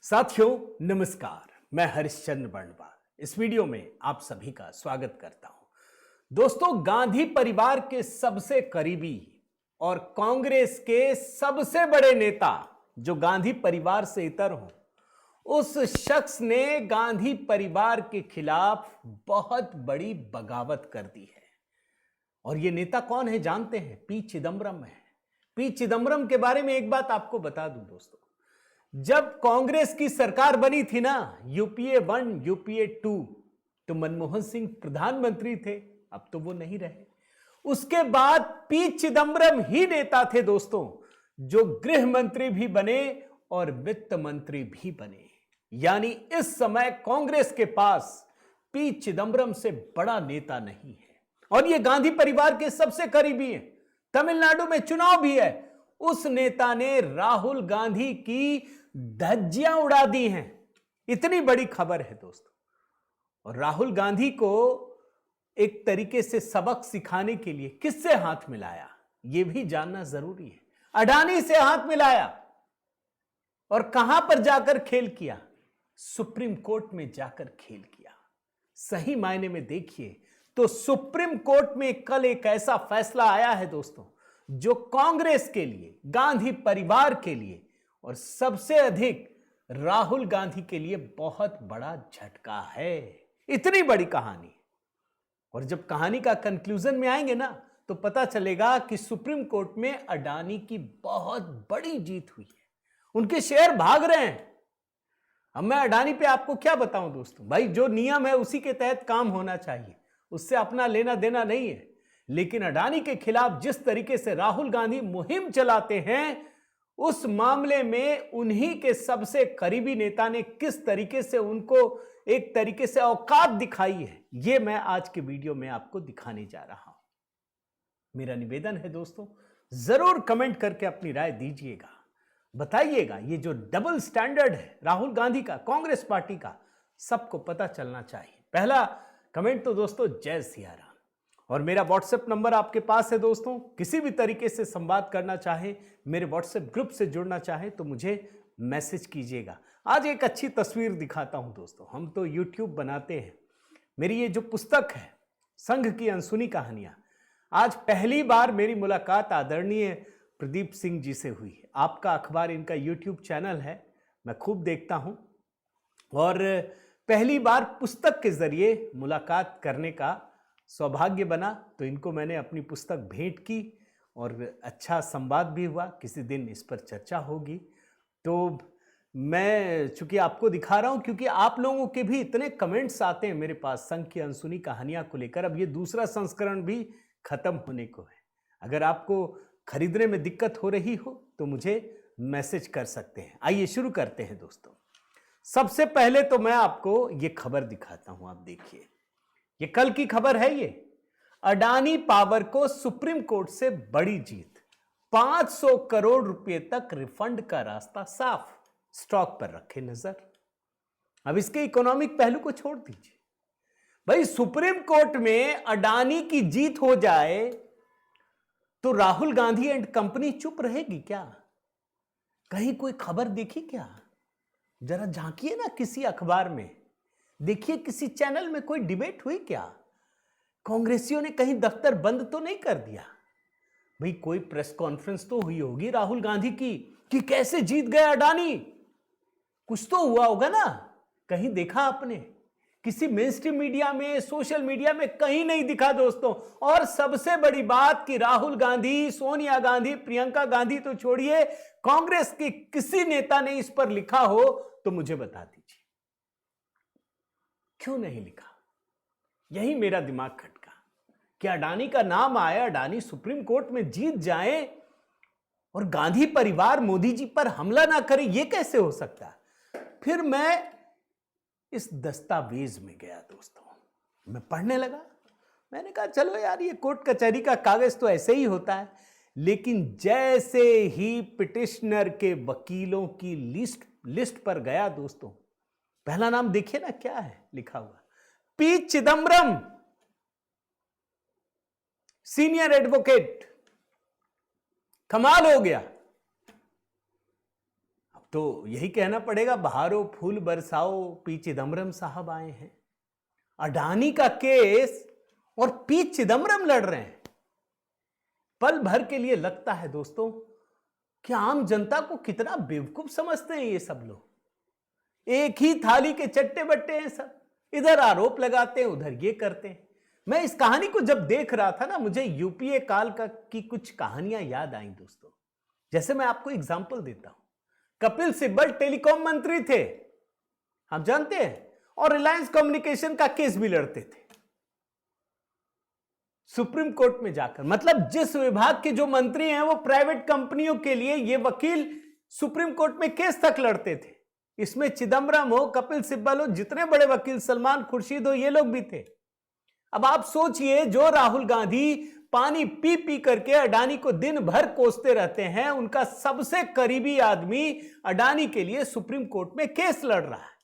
साथियों नमस्कार, मैं हरिश्चंद्र बर्णवाल इस वीडियो में आप सभी का स्वागत करता हूं। दोस्तों, गांधी परिवार के सबसे करीबी और कांग्रेस के सबसे बड़े नेता जो गांधी परिवार से इतर हों, उस शख्स ने गांधी परिवार के खिलाफ बहुत बड़ी बगावत कर दी है। और यह नेता कौन है जानते हैं? पी चिदम्बरम है। पी चिदम्बरम के बारे में एक बात आपको बता दूं दोस्तों, जब कांग्रेस की सरकार बनी थी ना, यूपीए 1 यूपीए 2, तो मनमोहन सिंह प्रधानमंत्री थे, अब तो वो नहीं रहे। उसके बाद पी चिदम्बरम ही नेता थे दोस्तों, जो गृह मंत्री भी बने और वित्त मंत्री भी बने। यानी इस समय कांग्रेस के पास पी चिदम्बरम से बड़ा नेता नहीं है। और ये गांधी परिवार के सबसे करीबी हैं। तमिलनाडु में चुनाव भी है, उस नेता ने राहुल गांधी की धज्जियां उड़ा दी हैं। इतनी बड़ी खबर है दोस्तों। और राहुल गांधी को एक तरीके से सबक सिखाने के लिए किससे हाथ मिलाया, यह भी जानना जरूरी है। अडानी से हाथ मिलाया। और कहां पर जाकर खेल किया? सुप्रीम कोर्ट में जाकर खेल किया। सही मायने में देखिए तो सुप्रीम कोर्ट में कल एक ऐसा फैसला आया है दोस्तों, जो कांग्रेस के लिए, गांधी परिवार के लिए और सबसे अधिक राहुल गांधी के लिए बहुत बड़ा झटका है। इतनी बड़ी कहानी। और जब कहानी का कंक्लूजन में आएंगे ना, तो पता चलेगा कि सुप्रीम कोर्ट में अडानी की बहुत बड़ी जीत हुई है। उनके शेयर भाग रहे हैं। अब मैं अडानी पे आपको क्या बताऊं दोस्तों, भाई जो नियम है उसी के तहत काम होना चाहिए, उससे अपना लेना देना नहीं है। लेकिन अडानी के खिलाफ जिस तरीके से राहुल गांधी मुहिम चलाते हैं, उस मामले में उन्हीं के सबसे करीबी नेता ने किस तरीके से उनको एक तरीके से औकात दिखाई है, यह मैं आज के वीडियो में आपको दिखाने जा रहा हूं। मेरा निवेदन है दोस्तों, जरूर कमेंट करके अपनी राय दीजिएगा, बताइएगा ये जो डबल स्टैंडर्ड है राहुल गांधी का, कांग्रेस पार्टी का, सबको पता चलना चाहिए। पहला कमेंट तो दोस्तों जय सिया राम। और मेरा व्हाट्सएप नंबर आपके पास है दोस्तों, किसी भी तरीके से संवाद करना चाहे, मेरे व्हाट्सएप ग्रुप से जुड़ना चाहे तो मुझे मैसेज कीजिएगा। आज एक अच्छी तस्वीर दिखाता हूं दोस्तों। हम तो यूट्यूब बनाते हैं। मेरी ये जो पुस्तक है संघ की अनसुनी कहानियां, आज पहली बार मेरी मुलाकात आदरणीय प्रदीप सिंह जी से हुई है। आपका अखबार, इनका यूट्यूब चैनल है, मैं खूब देखता हूं। और पहली बार पुस्तक के जरिए मुलाकात करने का सौभाग्य बना, तो इनको मैंने अपनी पुस्तक भेंट की और अच्छा संवाद भी हुआ। किसी दिन इस पर चर्चा होगी। तो मैं चूंकि आपको दिखा रहा हूं क्योंकि आप लोगों के भी इतने कमेंट्स आते हैं मेरे पास संघ की अनसुनी कहानियां को लेकर। अब ये दूसरा संस्करण भी खत्म होने को है। अगर आपको खरीदने में दिक्कत हो रही हो तो मुझे मैसेज कर सकते हैं। आइए शुरू करते हैं दोस्तों। सबसे पहले तो मैं आपको ये खबर दिखाता हूं, आप देखिए। ये कल की खबर है। ये अडानी पावर को सुप्रीम कोर्ट से बड़ी जीत, 500 करोड़ रुपए तक रिफंड का रास्ता साफ। स्टॉक पर रखे नजर। अब इसके इकोनॉमिक पहलू को छोड़ दीजिए। भाई सुप्रीम कोर्ट में अडानी की जीत हो जाए तो राहुल गांधी एंड कंपनी चुप रहेगी क्या? कहीं कोई खबर देखी क्या? जरा झांकिए ना किसी अखबार में, देखिए किसी चैनल में कोई डिबेट हुई क्या? कांग्रेसियों ने कहीं दफ्तर बंद तो नहीं कर दिया? भाई कोई प्रेस कॉन्फ्रेंस तो हुई होगी राहुल गांधी की कि कैसे जीत गए अडानी। कुछ तो हुआ होगा ना, कहीं देखा आपने? किसी मेन स्ट्रीम मीडिया में, सोशल मीडिया में कहीं नहीं दिखा दोस्तों। और सबसे बड़ी बात कि राहुल गांधी, सोनिया गांधी, प्रियंका गांधी तो छोड़िए, कांग्रेस के किसी नेता ने इस पर लिखा हो तो मुझे बता दीजिए, क्यों नहीं लिखा? यही मेरा दिमाग खटका कि अडानी का नाम आया, अडानी सुप्रीम कोर्ट में जीत जाए और गांधी परिवार मोदी जी पर हमला ना करे, यह कैसे हो सकता है? फिर मैं इस दस्तावेज में गया दोस्तों, मैं पढ़ने लगा। मैंने कहा चलो यार, ये कोर्ट कचहरी का कागज तो ऐसे ही होता है। लेकिन जैसे ही पिटिशनर के वकीलों की लिस्ट पर गया दोस्तों, पहला नाम देखिए ना क्या है लिखा हुआ, पी चिदम्बरम, सीनियर एडवोकेट। कमाल हो गया। तो यही कहना पड़ेगा, बहारो फूल बरसाओ, पी चिदम्बरम साहब आए हैं। अडानी का केस और पी चिदम्बरम लड़ रहे हैं। पल भर के लिए लगता है दोस्तों कि आम जनता को कितना बेवकूफ समझते हैं ये सब लोग। एक ही थाली के चट्टे बट्टे हैं सब, इधर आरोप लगाते हैं, उधर ये करते हैं। मैं इस कहानी को जब देख रहा था ना, मुझे यूपीए काल की कुछ कहानियां याद आई दोस्तों। जैसे मैं आपको एग्जांपल देता हूं, कपिल सिब्बल टेलीकॉम मंत्री थे, आप जानते हैं, और रिलायंस कम्युनिकेशन का केस भी लड़ते थे सुप्रीम कोर्ट में जाकर। मतलब जिस विभाग के जो मंत्री हैं वो प्राइवेट कंपनियों के लिए, ये वकील सुप्रीम कोर्ट में केस तक लड़ते थे। इसमें चिदम्बरम हो, कपिल सिब्बल हो, जितने बड़े वकील, सलमान खुर्शीद हो, ये लोग भी थे। अब आप सोचिए, जो राहुल गांधी पानी पी पी करके अडानी को दिन भर कोसते रहते हैं, उनका सबसे करीबी आदमी अडानी के लिए सुप्रीम कोर्ट में केस लड़ रहा है।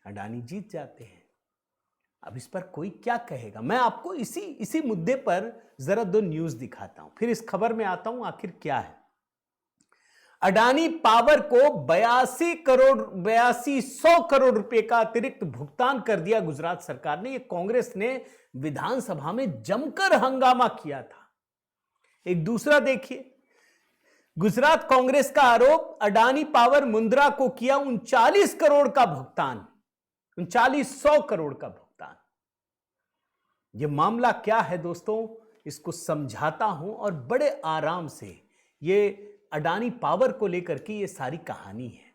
अडानी जीत जाते हैं। अब इस पर कोई क्या कहेगा? मैं आपको इसी मुद्दे पर जरा दो न्यूज दिखाता हूं, फिर इस खबर में आता हूं आखिर क्या है। अडानी पावर को 8200 करोड़ रुपए का अतिरिक्त भुगतान कर दिया गुजरात सरकार ने। ये कांग्रेस ने विधानसभा में जमकर हंगामा किया था। एक दूसरा देखिए, गुजरात कांग्रेस का आरोप, अडानी पावर मुंद्रा को किया 39 करोड़ का भुगतान, 3900 करोड़ का भुगतान। यह मामला क्या है दोस्तों, इसको समझाता हूं और बड़े आराम से। ये अडानी पावर को लेकर के ये सारी कहानी है,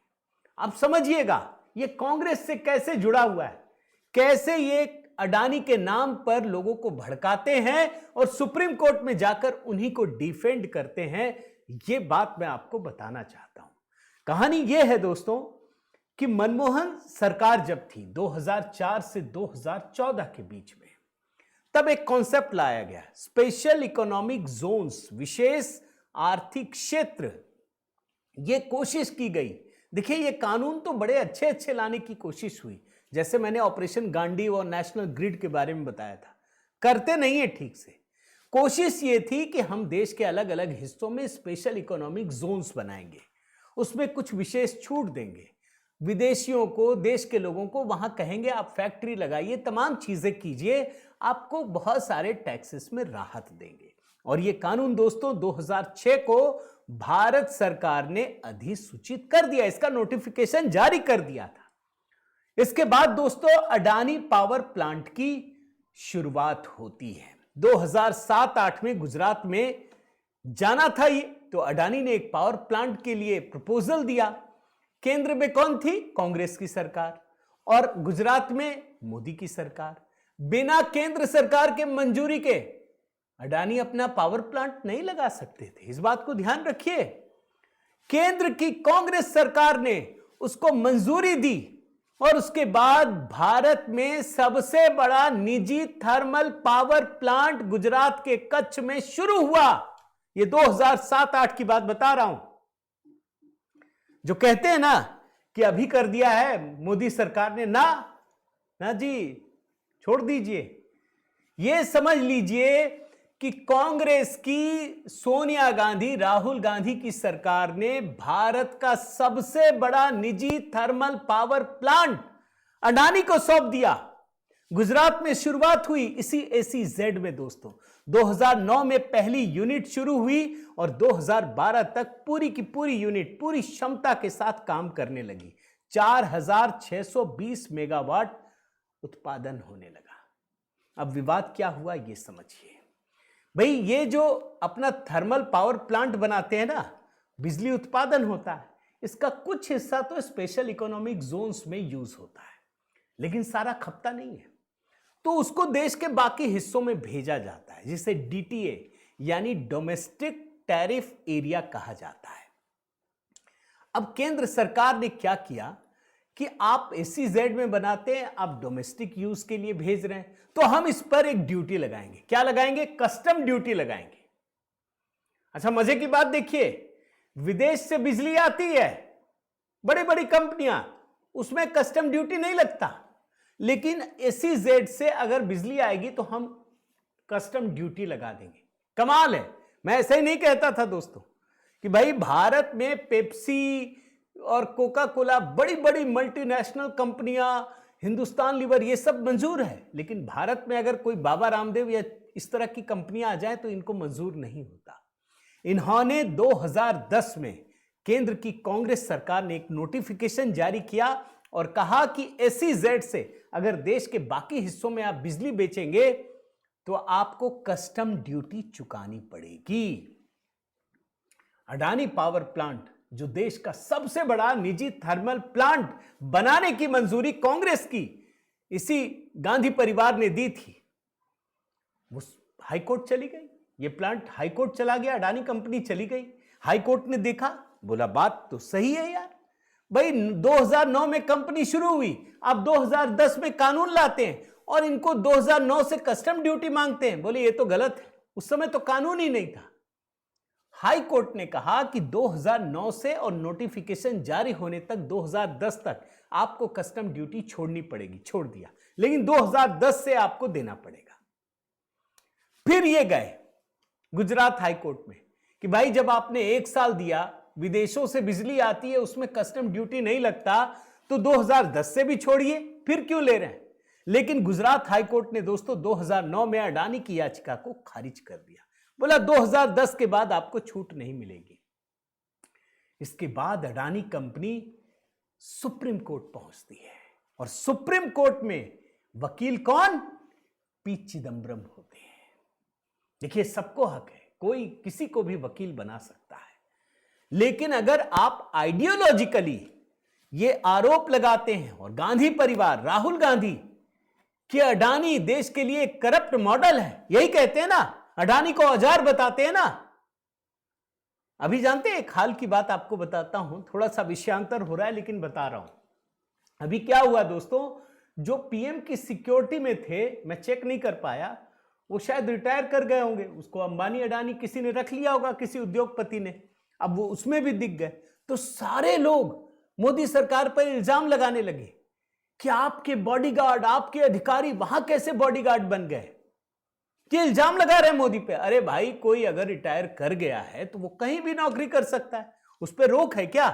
आप समझिएगा ये कांग्रेस से कैसे जुड़ा हुआ है, कैसे ये अडानी के नाम पर लोगों को भड़काते हैं और सुप्रीम कोर्ट में जाकर उन्हीं को डिफेंड करते हैं। ये बात मैं आपको बताना चाहता हूं। कहानी ये है दोस्तों कि मनमोहन सरकार जब थी 2004 से 2014 के बीच में, तब एक कॉन्सेप्ट लाया गया, स्पेशल इकोनॉमिक जोन्स, विशेष आर्थिक क्षेत्र। यह कोशिश की गई। देखिए, ये कानून तो बड़े अच्छे अच्छे लाने की कोशिश हुई, जैसे मैंने ऑपरेशन गांडी और नेशनल ग्रिड के बारे में बताया था। करते नहीं है ठीक से। कोशिश ये थी कि हम देश के अलग अलग हिस्सों में स्पेशल इकोनॉमिक जोन्स बनाएंगे, उसमें कुछ विशेष छूट देंगे, विदेशियों को, देश के लोगों को वहां कहेंगे आप फैक्ट्री लगाइए, तमाम चीजें कीजिए, आपको बहुत सारे टैक्सेस में राहत देंगे। और ये कानून दोस्तों 2006 को भारत सरकार ने अधिसूचित कर दिया, इसका नोटिफिकेशन जारी कर दिया था। इसके बाद दोस्तों अडानी पावर प्लांट की शुरुआत होती है। 2007-8 में गुजरात में जाना था ये, तो अडानी ने एक पावर प्लांट के लिए प्रपोजल दिया। केंद्र में कौन थी? कांग्रेस की सरकार, और गुजरात में मोदी की सरकार। बिना केंद्र सरकार के मंजूरी के अडानी अपना पावर प्लांट नहीं लगा सकते थे, इस बात को ध्यान रखिए। केंद्र की कांग्रेस सरकार ने उसको मंजूरी दी और उसके बाद भारत में सबसे बड़ा निजी थर्मल पावर प्लांट गुजरात के कच्छ में शुरू हुआ। यह 2007-8 की बात बता रहा हूं। जो कहते हैं ना कि अभी कर दिया है मोदी सरकार ने, ना जी, छोड़ दीजिए। यह समझ लीजिए कि कांग्रेस की सोनिया गांधी, राहुल गांधी की सरकार ने भारत का सबसे बड़ा निजी थर्मल पावर प्लांट अडानी को सौंप दिया। गुजरात में शुरुआत हुई इसी SEZ में दोस्तों। 2009 में पहली यूनिट शुरू हुई और 2012 तक पूरी की पूरी यूनिट पूरी क्षमता के साथ काम करने लगी। 4620 मेगावाट उत्पादन होने लगा। अब विवाद क्या हुआ ये समझिए। भाई, ये जो अपना थर्मल पावर प्लांट बनाते हैं ना, बिजली उत्पादन होता है, इसका कुछ हिस्सा तो स्पेशल इकोनॉमिक जोन्स में यूज होता है, लेकिन सारा खपता नहीं है, तो उसको देश के बाकी हिस्सों में भेजा जाता है, जिसे DTA यानी डोमेस्टिक टैरिफ एरिया कहा जाता है। अब केंद्र सरकार ने क्या किया कि आप SEZ में बनाते हैं, आप डोमेस्टिक यूज के लिए भेज रहे हैं, तो हम इस पर एक ड्यूटी लगाएंगे। क्या लगाएंगे? कस्टम ड्यूटी लगाएंगे। अच्छा, मजे की बात देखिए, विदेश से बिजली आती है, बड़ी बड़ी कंपनियां, उसमें कस्टम ड्यूटी नहीं लगता, लेकिन SEZ से अगर बिजली आएगी तो हम कस्टम ड्यूटी लगा देंगे। कमाल है। मैं ऐसा ही नहीं कहता था दोस्तों, कि भाई भारत में पेप्सी और कोका कोला, बड़ी बड़ी मल्टीनेशनल कंपनियां, हिंदुस्तान लीवर, ये सब मंजूर है, लेकिन भारत में अगर कोई बाबा रामदेव या इस तरह की कंपनियां आ जाए तो इनको मंजूर नहीं होता। इन्होंने 2010 में केंद्र की कांग्रेस सरकार ने एक नोटिफिकेशन जारी किया और कहा कि SEZ से अगर देश के बाकी हिस्सों में आप बिजली बेचेंगे तो आपको कस्टम ड्यूटी चुकानी पड़ेगी। अडानी पावर प्लांट, जो देश का सबसे बड़ा निजी थर्मल प्लांट बनाने की मंजूरी कांग्रेस की इसी गांधी परिवार ने दी थी, वो हाईकोर्ट चली गई। ये प्लांट हाईकोर्ट चला गया, अडानी कंपनी चली गई। हाईकोर्ट ने देखा, बोला बात तो सही है यार, भाई 2009 में कंपनी शुरू हुई, आप 2010 में कानून लाते हैं और इनको 2009 से कस्टम ड्यूटी मांगते हैं। बोले ये तो गलत है, उस समय तो कानून ही नहीं था। हाई कोर्ट ने कहा कि 2009 से और नोटिफिकेशन जारी होने तक 2010 तक आपको कस्टम ड्यूटी छोड़नी पड़ेगी, छोड़ दिया, लेकिन 2010 से आपको देना पड़ेगा। फिर ये गए गुजरात हाई कोर्ट में कि भाई जब आपने 1 साल दिया, विदेशों से बिजली आती है, उसमें कस्टम ड्यूटी नहीं लगता, तो 2010 से भी छोड़िए, फिर क्यों ले रहे हैं। लेकिन गुजरात हाई कोर्ट ने दोस्तों 2009 में अडानी की याचिका को खारिज कर दिया, बोला 2010 के बाद आपको छूट नहीं मिलेगी। इसके बाद अडानी कंपनी सुप्रीम कोर्ट पहुंचती है और सुप्रीम कोर्ट में वकील कौन? पी चिदम्बरम होते हैं। देखिए सबको हक है, कोई किसी को भी वकील बना सकता है, लेकिन अगर आप आइडियोलॉजिकली ये आरोप लगाते हैं और गांधी परिवार, राहुल गांधी कि अडानी देश के लिए करप्ट मॉडल है, यही कहते हैं ना, अडानी को औजार बताते हैं ना। अभी जानते हैं, एक हाल की बात आपको बताता हूं, थोड़ा सा विषयांतर हो रहा है लेकिन बता रहा हूं। अभी क्या हुआ दोस्तों, जो पीएम की सिक्योरिटी में थे, मैं चेक नहीं कर पाया, वो शायद रिटायर कर गए होंगे, उसको अंबानी अडानी किसी ने रख लिया होगा, किसी उद्योगपति ने, अब वो उसमें भी दिख गए। तो सारे लोग मोदी सरकार पर इल्जाम लगाने लगे कि आपके बॉडीगार्ड, आपके अधिकारी वहां कैसे बॉडीगार्ड बन गए, ये इल्जाम लगा रहे मोदी पे। अरे भाई, कोई अगर रिटायर कर गया है तो वो कहीं भी नौकरी कर सकता है, उस पर रोक है क्या?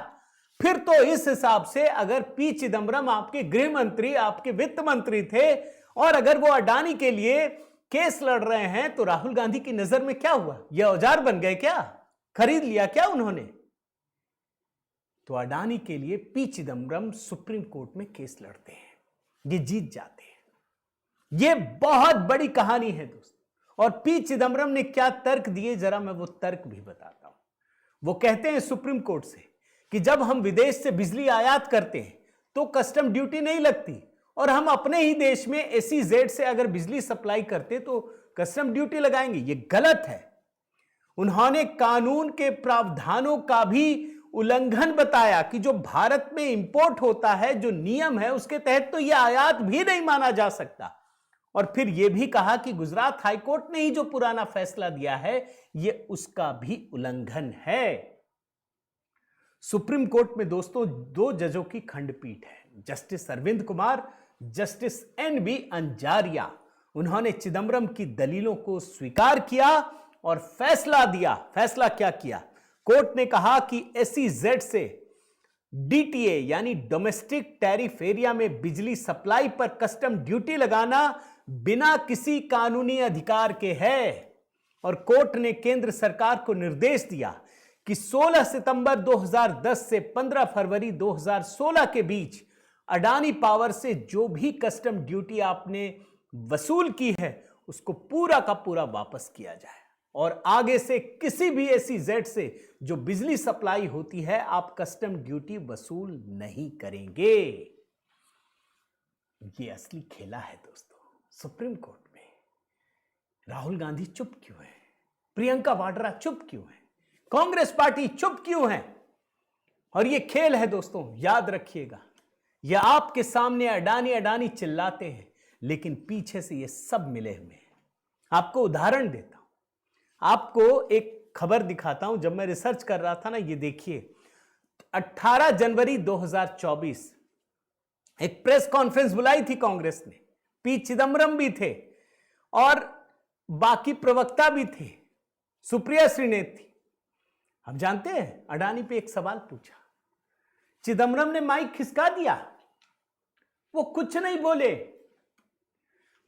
फिर तो इस हिसाब से अगर पी चिदम्बरम आपके गृह मंत्री, आपके वित्त मंत्री थे और अगर वो अडानी के लिए केस लड़ रहे हैं, तो राहुल गांधी की नजर में क्या हुआ? ये औजार बन गए क्या? खरीद लिया क्या उन्होंने? तो अडानी के लिए पी चिदम्बरम सुप्रीम कोर्ट में केस लड़ते हैं, ये जीत जाते हैं। ये बहुत बड़ी कहानी है दोस्तों। और पी चिदम्बरम ने क्या तर्क दिए, जरा मैं वो तर्क भी बताता हूं। वो कहते हैं सुप्रीम कोर्ट से कि जब हम विदेश से बिजली आयात करते हैं तो कस्टम ड्यूटी नहीं लगती, और हम अपने ही देश में SEZ से अगर बिजली सप्लाई करते तो कस्टम ड्यूटी लगाएंगे। ये गलत है। उन्होंने कानून के प्रावधानों का भी उल्लंघन बताया कि जो भारत में इंपोर्ट होता है, जो नियम है, उसके तहत तो यह आयात भी नहीं माना जा सकता। और फिर यह भी कहा कि गुजरात हाईकोर्ट ने ही जो पुराना फैसला दिया है, यह उसका भी उल्लंघन है। सुप्रीम कोर्ट में दोस्तों 2 जजों की खंडपीठ है, justice Arvind Kumar, justice NB Anjaria. उन्होंने चिदम्बरम की दलीलों को स्वीकार किया और फैसला दिया। फैसला क्या किया? कोर्ट ने कहा कि SEZ से DTA यानी डोमेस्टिक टैरिफ एरिया में बिजली सप्लाई पर कस्टम ड्यूटी लगाना बिना किसी कानूनी अधिकार के है। और कोर्ट ने केंद्र सरकार को निर्देश दिया कि 16 सितंबर 2010 से 15 फरवरी 2016 के बीच अडानी पावर से जो भी कस्टम ड्यूटी आपने वसूल की है, उसको पूरा का पूरा वापस किया जाए, और आगे से किसी भी SEZ से जो बिजली सप्लाई होती है, आप कस्टम ड्यूटी वसूल नहीं करेंगे। ये असली खेला है दोस्तों सुप्रीम कोर्ट में। राहुल गांधी चुप क्यों है? प्रियंका वाड्रा चुप क्यों है? कांग्रेस पार्टी चुप क्यों है? और ये खेल है दोस्तों, याद रखिएगा। यह आपके सामने अडानी अडानी चिल्लाते हैं, लेकिन पीछे से ये सब मिले हुए हैं। आपको उदाहरण देता हूं, आपको एक खबर दिखाता हूं। जब मैं रिसर्च कर रहा था ना, ये देखिए, 18 जनवरी 2024 एक प्रेस कॉन्फ्रेंस बुलाई थी कांग्रेस ने। पी चिदम्बरम भी थे और बाकी प्रवक्ता भी थे, सुप्रिया श्रीनेत थी। आप जानते हैं अडानी पे एक सवाल पूछा, चिदम्बरम ने माइक खिसका दिया, वो कुछ नहीं बोले।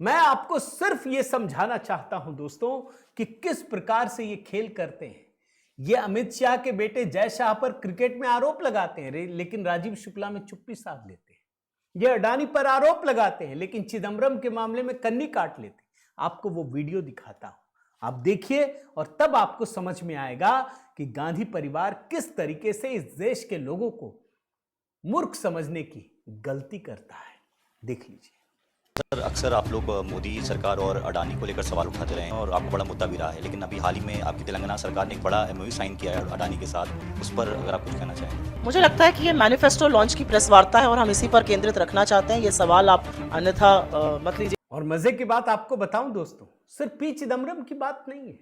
मैं आपको सिर्फ ये समझाना चाहता हूं दोस्तों कि किस प्रकार से ये खेल करते हैं। ये अमित शाह के बेटे जय शाह पर क्रिकेट में आरोप लगाते हैं, लेकिन राजीव शुक्ला में चुप्पी साध लेते हैं। ये अडानी पर आरोप लगाते हैं, लेकिन चिदम्बरम के मामले में कन्नी काट लेते हैं। आपको वो वीडियो दिखाता हूं, आप देखिए और तब आपको समझ में आएगा कि गांधी परिवार किस तरीके से इस देश के लोगों को मूर्ख समझने की गलती करता है। देख लीजिए। सर, अक्सर आप लोग मोदी सरकार और अडानी को लेकर सवाल उठाते रहे हैं और आपको बड़ा मुद्दा भी रहा है, लेकिन अभी हाल ही में आपकी तेलंगाना सरकार ने एक बड़ा एमओयू साइन किया है अडानी के साथ, उस पर अगर आप कुछ कहना चाहें। मुझे लगता है कि ये मैनिफेस्टो लॉन्च की प्रेस वार्ता है और हम इसी पर केंद्रित रखना चाहते हैं। ये सवाल आप अन्यथा मत लीजिए। और मजे की बात आपको बताऊं दोस्तों, सिर्फ पी चिदम्बरम की बात नहीं है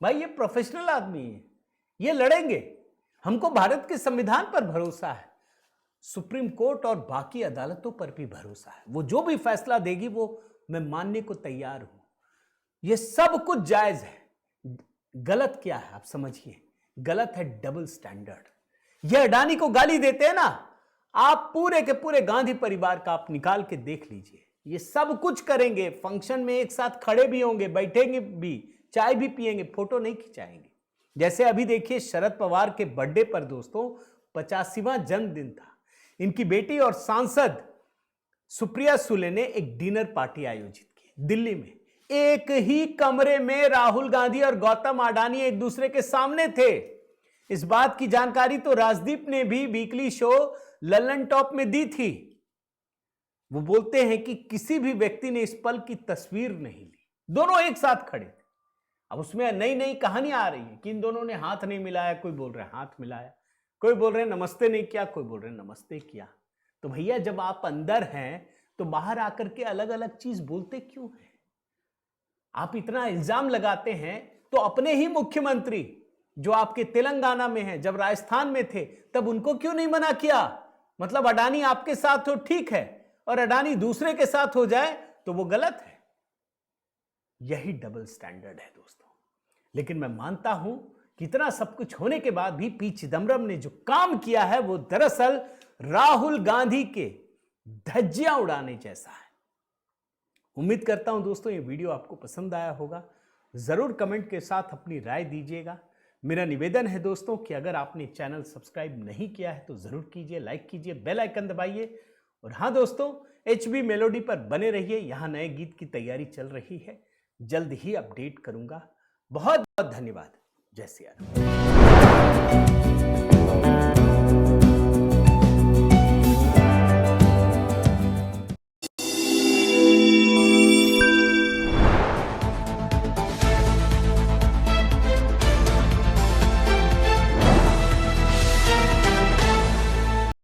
भाई, ये प्रोफेशनल आदमी है, ये लड़ेंगे। हमको भारत के संविधान पर भरोसा है, सुप्रीम कोर्ट और बाकी अदालतों पर भी भरोसा है। वो जो भी फैसला देगी वो मैं मानने को तैयार हूं। ये सब कुछ जायज है। गलत क्या है आप समझिए, गलत है डबल स्टैंडर्ड। ये अडानी को गाली देते हैं ना, आप पूरे के पूरे गांधी परिवार का आप निकाल के देख लीजिए। ये सब कुछ करेंगे, फंक्शन में एक साथ खड़े भी होंगे, बैठेंगे भी, चाय भी पिएंगे, फोटो नहीं खिंचाएंगे। जैसे अभी देखिए शरद पवार के बर्थडे पर दोस्तों 85वां जन्मदिन था, इनकी बेटी और सांसद सुप्रिया सुले ने एक डिनर पार्टी आयोजित की दिल्ली में। एक ही कमरे में राहुल गांधी और गौतम अडानी एक दूसरे के सामने थे। इस बात की जानकारी तो राजदीप ने भी वीकली शो लल्लन टॉप में दी थी। वो बोलते हैं कि किसी भी व्यक्ति ने इस पल की तस्वीर नहीं ली, दोनों एक साथ खड़े थे। अब उसमें नई नई कहानियां आ रही है कि इन दोनों ने हाथ नहीं मिलाया, कोई बोल रहे हाथ मिलाया, कोई बोल रहे नमस्ते नहीं किया, कोई बोल रहे नमस्ते किया। तो भैया जब आप अंदर हैं तो बाहर आकर के अलग अलग चीज बोलते क्यों हैं? आप इतना इल्जाम लगाते हैं तो अपने ही मुख्यमंत्री जो आपके तेलंगाना में हैं, जब राजस्थान में थे तब उनको क्यों नहीं मना किया? मतलब अडानी आपके साथ हो ठीक है, और अडानी दूसरे के साथ हो जाए तो वो गलत है। यही डबल स्टैंडर्ड है दोस्तों। लेकिन मैं मानता हूं कि इतना सब कुछ होने के बाद भी पी चिदम्बरम ने जो काम किया है वो दरअसल राहुल गांधी के धज्जियां उड़ाने जैसा है। उम्मीद करता हूं दोस्तों ये वीडियो आपको पसंद आया होगा। जरूर कमेंट के साथ अपनी राय दीजिएगा। मेरा निवेदन है दोस्तों कि अगर आपने चैनल सब्सक्राइब नहीं किया है तो जरूर कीजिए, लाइक कीजिए, बेल आइकन दबाइए। और हाँ दोस्तों, HB मेलोडी पर बने रहिए, यहां नए गीत की तैयारी चल रही है, जल्द ही अपडेट करूंगा। बहुत बहुत धन्यवाद। जय सिया राम।